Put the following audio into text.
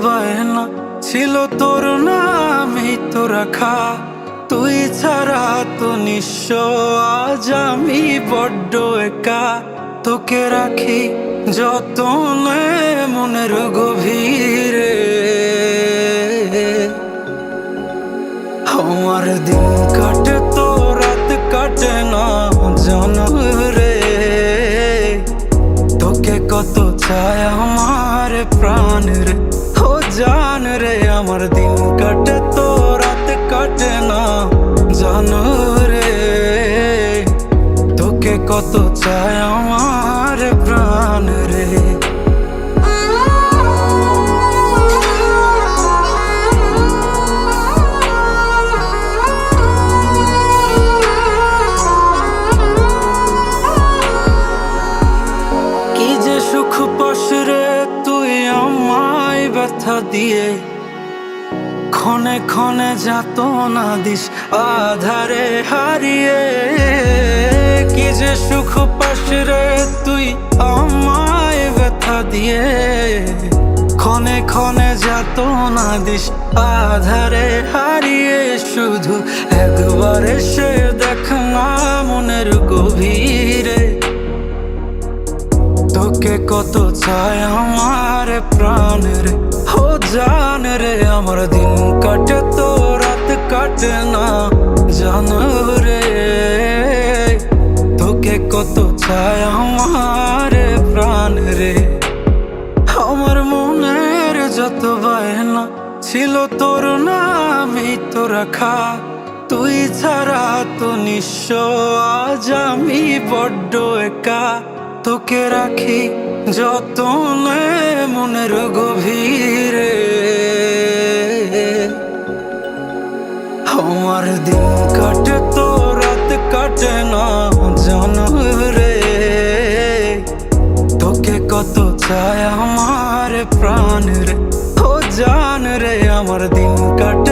বায়না ছিল তোর নামই তো রাখা, তুই ছাড়া তো নিঃস্ব আজ আমি বড্ড একা। তোকে রাখি যতনে মনের গভীরে, আমার দিন কাটে তো রাত কাটে না জানো রে। তোকে কত চায় আমার প্রাণ রে, ও জান রে। আমার দিন কাটে তো রাত কাটে না জানো রে। তোকে কত চায় আমার প্রাণ রে। কি যে সুখ পাস রে তুই আমায় ব্যথা দিয়ে, ক্ষণে ক্ষণে যাতনা দিস আধারে হারিয়ে। কি যে সুখ পাস রে তুই আমায় ব্যথা দিয়ে, ক্ষণে ক্ষণে যাতনা দিস আধারে হারিয়ে। শুধু একবার এসে দেখ না মনের গভীরে, তোকে কত চায় আমার প্রাণ রে, ও জান রে। আমার দিন কাটে তো রাত কাটে না জানো রে। তোকে কত চায় আমার প্রাণ রে। আমার মনের যত বায়না ছিল তোর নামই তো রাখা, তুই ছাড়া তো নিঃস্ব আজ আমি বড্ড একা। তোকে রাখি যতনে মনের গভীরে, আমার দিন কাটে তো রাত কাটে না জানো রে। তোকে কত চায় আমার প্রাণ রে, ও জান রে। আমার দিন কাটে